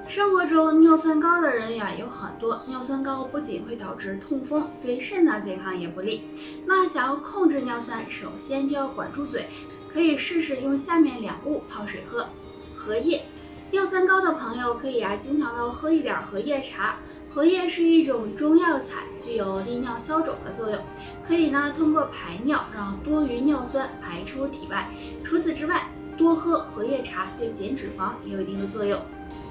生活中尿酸高的人呀有很多，尿酸高不仅会导致痛风，对肾脏健康也不利。那想要控制尿酸，首先就要管住嘴，可以试试用下面2物泡水喝。荷叶，尿酸高的朋友可以经常的喝一点荷叶茶。荷叶是一种中药材，具有利尿消肿的作用，可以通过排尿让多余尿酸排出体外。除此之外，多喝荷叶茶对减脂肪也有一定的作用。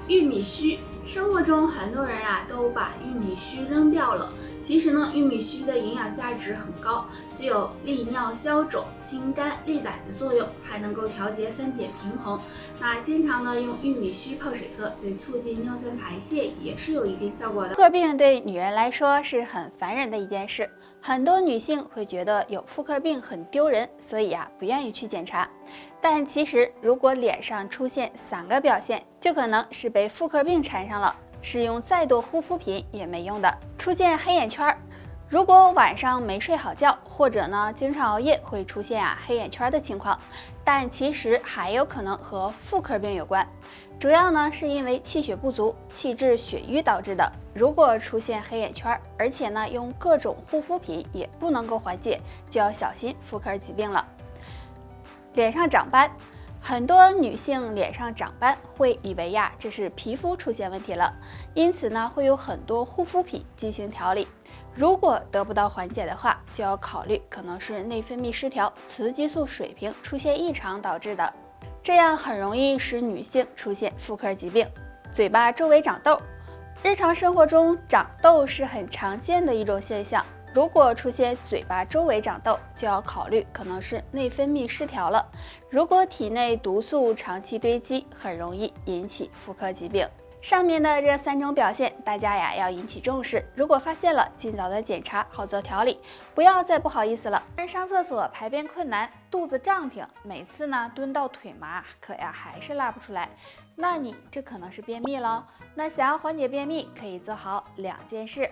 玉米须，生活中很多人都把玉米须扔掉了。其实玉米须的营养价值很高，具有利尿消肿、清肝利胆的作用，还能够调节酸碱平衡。那经常用玉米须泡水喝，对促进尿酸排泄也是有一定效果的。妇科病对女人来说是很烦人的一件事，很多女性会觉得有妇科病很丢人，所以不愿意去检查。但其实如果脸上出现3个表现，就可能是被妇科病缠上了，使用再多护肤品也没用的。出现黑眼圈，如果晚上没睡好觉，或者经常熬夜，会出现黑眼圈的情况，但其实还有可能和妇科病有关，主要是因为气血不足、气滞血瘀导致的。如果出现黑眼圈，而且用各种护肤品也不能够缓解，就要小心妇科疾病了。脸上长斑，很多女性脸上长斑会以为这是皮肤出现问题了，因此会有很多护肤品进行调理。如果得不到缓解的话，就要考虑可能是内分泌失调、雌激素水平出现异常导致的，这样很容易使女性出现妇科疾病。嘴巴周围长痘，日常生活中长痘是很常见的一种现象。如果出现嘴巴周围长痘，就要考虑可能是内分泌失调了。如果体内毒素长期堆积，很容易引起妇科疾病。上面的这3种表现，大家要引起重视。如果发现了，尽早的检查，好做调理，不要再不好意思了。上厕所排便困难，肚子胀挺，每次蹲到腿麻，可还是拉不出来，那你这可能是便秘了。那想要缓解便秘，可以做好2件事。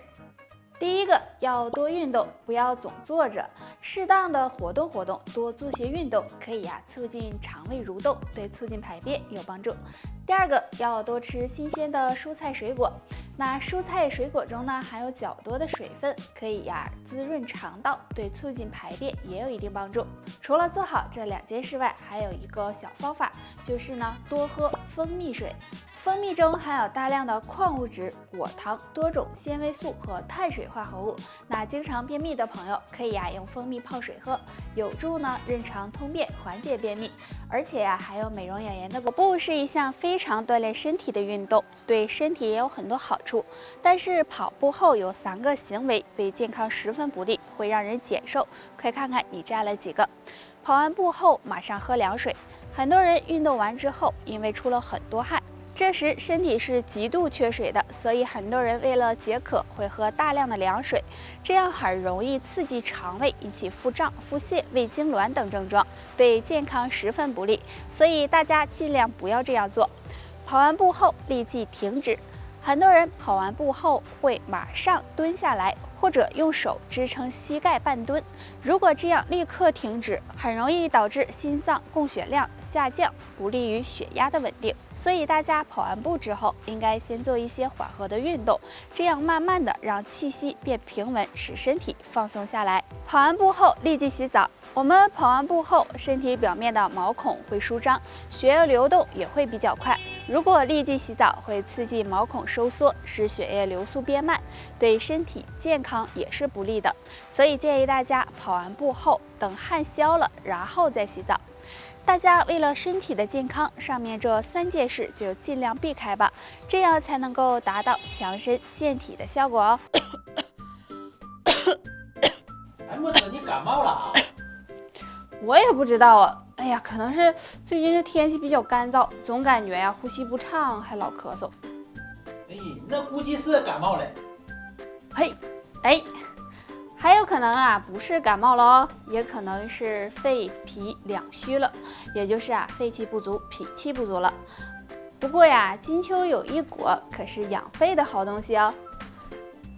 第一个，要多运动，不要总坐着，适当的活动活动，多做些运动，可以促进肠胃蠕动，对促进排便有帮助。第二个，要多吃新鲜的蔬菜水果，那蔬菜水果中含有较多的水分，可以滋润肠道，对促进排便也有一定帮助。除了做好这2件事外，还有一个小方法，就是多喝蜂蜜水。蜂蜜中含有大量的矿物质、果糖、多种纤维素和碳水化合物。那经常便秘的朋友可以用蜂蜜泡水喝，有助润肠通便，缓解便秘。而且还有美容养颜的。跑步是一项非常锻炼身体的运动，对身体也有很多好处。但是跑步后有3个行为对健康十分不利，会让人减瘦。快看看你占了几个？跑完步后马上喝凉水。很多人运动完之后，因为出了很多汗，这时身体是极度缺水的，所以很多人为了解渴会喝大量的凉水，这样很容易刺激肠胃，引起腹胀、腹泻、胃痉挛等症状，对健康十分不利。所以大家尽量不要这样做。跑完步后立即停止。很多人跑完步后会马上蹲下来，或者用手支撑膝盖半蹲。如果这样立刻停止，很容易导致心脏供血量下降，不利于血压的稳定。所以大家跑完步之后，应该先做一些缓和的运动，这样慢慢的让气息变平稳，使身体放松下来。跑完步后立即洗澡。我们跑完步后，身体表面的毛孔会舒张，血液流动也会比较快。如果立即洗澡，会刺激毛孔收缩，使血液流速变慢，对身体健康也是不利的。所以建议大家跑完步后，等汗消了，然后再洗澡。大家为了身体的健康，上面这3件事就尽量避开吧，这样才能够达到强身健体的效果哦。哎，木子，你感冒了啊？我也不知道啊，哎呀，可能是最近这天气比较干燥，总感觉呼吸不畅，还老咳嗽。哎，那估计是感冒了。嘿，哎，还有可能不是感冒了哦，也可能是肺脾两虚了，也就是肺气不足、脾气不足了。不过金秋有一果可是养肺的好东西哦。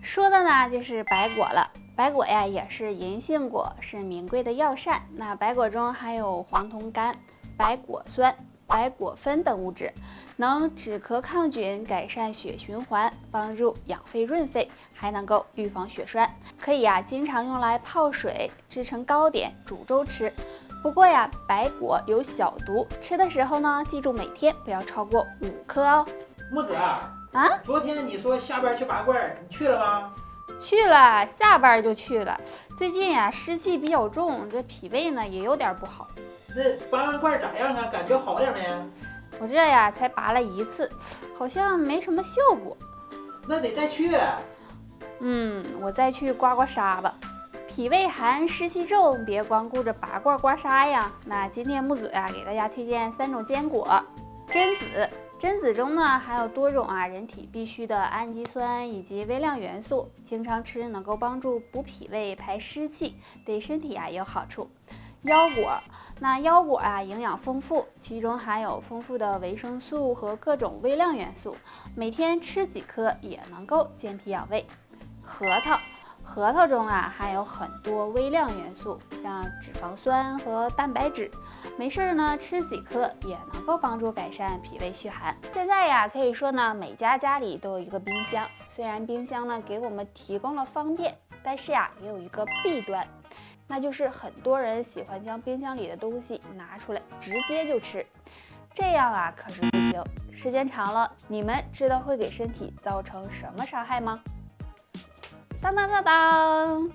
说的就是白果了。白果也是银杏果，是名贵的药膳。那白果中含有黄酮苷、白果酸、白果酚等物质，能止咳抗菌，改善血循环，帮助养肺润肺，还能够预防血栓，可以经常用来泡水、制成糕点、煮粥吃。不过白果有小毒，吃的时候呢，记住每天不要超过5颗哦。木子昨天你说下班去拔罐，你去了吗？去了，下班就去了。最近湿气比较重，这脾胃呢也有点不好。那拔完罐咋样啊？感觉好点没？我这才拔了1次，好像没什么效果。那得再去。我再去刮刮痧吧。脾胃寒、湿气重，别光顾着拔罐刮痧呀。那今天木子给大家推荐3种坚果：榛子。榛子中呢含有多种人体必需的氨基酸以及微量元素，经常吃能够帮助补脾胃、排湿气，对身体有好处。腰果，那腰果营养丰富，其中含有丰富的维生素和各种微量元素，每天吃几颗也能够健脾养胃。核桃中含有很多微量元素，像脂肪酸和蛋白质，没事呢吃几颗也能够帮助改善脾胃虚寒。现在可以说呢，每家家里都有一个冰箱，虽然冰箱呢给我们提供了方便，但是也有一个弊端，那就是很多人喜欢将冰箱里的东西拿出来直接就吃，这样可是不行，时间长了，你们知道会给身体造成什么伤害吗？当当当当，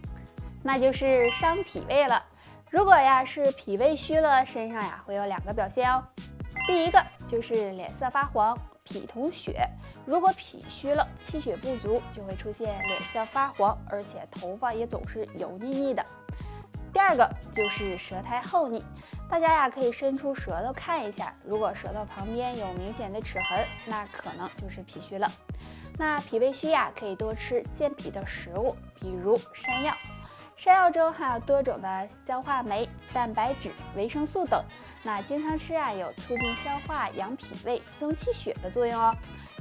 那就是伤脾胃了。如果是脾胃虚了，身上会有2个表现哦。第一个就是脸色发黄、脾同血。如果脾虚了，气血不足，就会出现脸色发黄，而且头发也总是油腻腻的。第二个就是舌苔厚腻，大家可以伸出舌头看一下，如果舌头旁边有明显的齿痕，那可能就是脾虚了。那脾胃虚可以多吃健脾的食物，比如山药。山药中含有多种的消化酶、蛋白质、维生素等，那经常吃有促进消化、养脾胃、增气血的作用哦。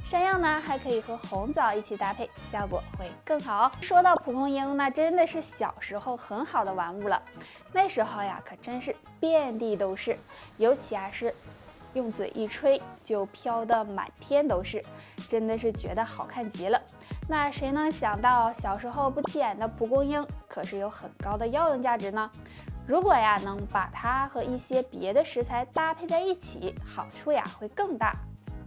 山药呢还可以和红枣一起搭配，效果会更好哦。说到蒲公英，那真的是小时候很好的玩物了，那时候可真是遍地都是，尤其是用嘴一吹就飘得满天都是，真的是觉得好看极了。那谁能想到小时候不起眼的蒲公英可是有很高的药用价值呢？如果能把它和一些别的食材搭配在一起，好处会更大。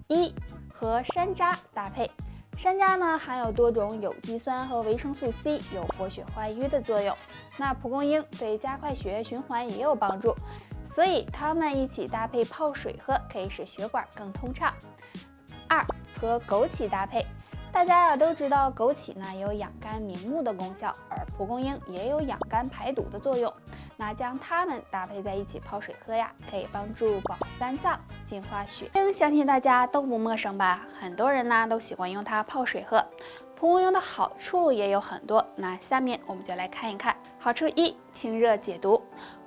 1. 和山楂搭配，山楂呢含有多种有机酸和维生素 C， 有活血化瘀的作用。那蒲公英对加快血液循环也有帮助，所以它们一起搭配泡水喝，可以使血管更通畅。2. 和枸杞搭配，大家都知道枸杞呢有养肝明目的功效，而蒲公英也有养肝排毒的作用。那将它们搭配在一起泡水喝可以帮助保护肝脏、净化血。相信大家都不陌生吧？很多人呢都喜欢用它泡水喝。蒲公英的好处也有很多，那下面我们就来看一看。好处1，清热解毒。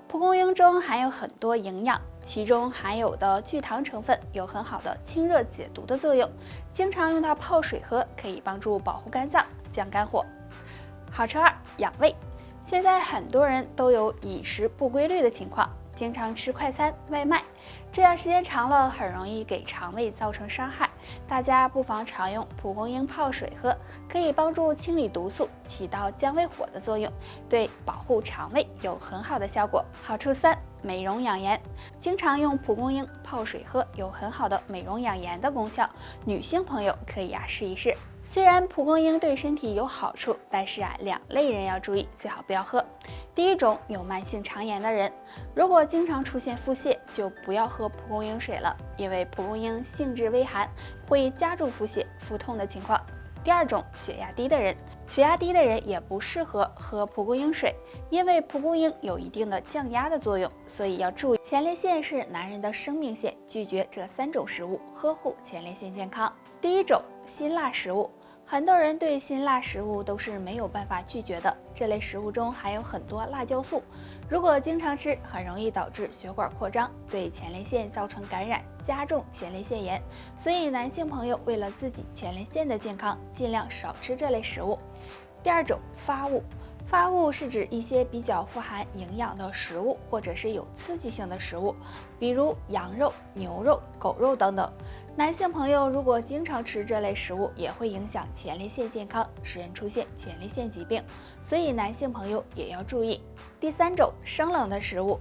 蒲公英中含有很多营养，其中含有的聚糖成分有很好的清热解毒的作用，经常用它泡水喝，可以帮助保护肝脏、降肝火。好处2，养胃。现在很多人都有饮食不规律的情况，经常吃快餐、外卖，这样时间长了很容易给肠胃造成伤害。大家不妨常用蒲公英泡水喝，可以帮助清理毒素，起到降胃火的作用，对保护肠胃有很好的效果。好处3，美容养颜。经常用蒲公英泡水喝，有很好的美容养颜的功效，女性朋友可以试一试。虽然蒲公英对身体有好处，但是2类人要注意，最好不要喝。第一种，有慢性肠炎的人，如果经常出现腹泻，就不要喝蒲公英水了，因为蒲公英性质微寒，会加重腹泻、腹痛的情况。第二种，血压低的人，血压低的人也不适合喝蒲公英水，因为蒲公英有一定的降压的作用，所以要注意。前列腺是男人的生命线，拒绝这3种食物，呵护前列腺健康。第一种，辛辣食物。很多人对辛辣食物都是没有办法拒绝的，这类食物中含有很多辣椒素，如果经常吃，很容易导致血管扩张，对前列腺造成感染，加重前列腺炎。所以男性朋友为了自己前列腺的健康，尽量少吃这类食物。第二种，发物。发物是指一些比较富含营养的食物，或者是有刺激性的食物，比如羊肉、牛肉、狗肉等等。男性朋友如果经常吃这类食物，也会影响前列腺健康，使人出现前列腺疾病，所以男性朋友也要注意。第3种，生冷的食物。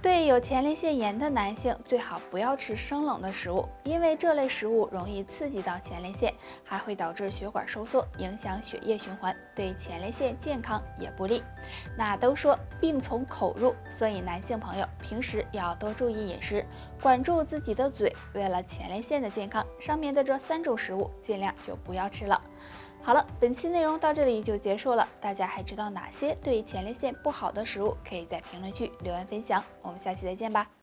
对有前列腺炎的男性，最好不要吃生冷的食物，因为这类食物容易刺激到前列腺，还会导致血管收缩，影响血液循环，对前列腺健康也不利。那都说病从口入，所以男性朋友平时要多注意饮食，管住自己的嘴。为了前列腺的健康，上面的这3种食物尽量就不要吃了。好了，本期内容到这里就结束了。大家还知道哪些对前列腺不好的食物？可以在评论区留言分享。我们下期再见吧。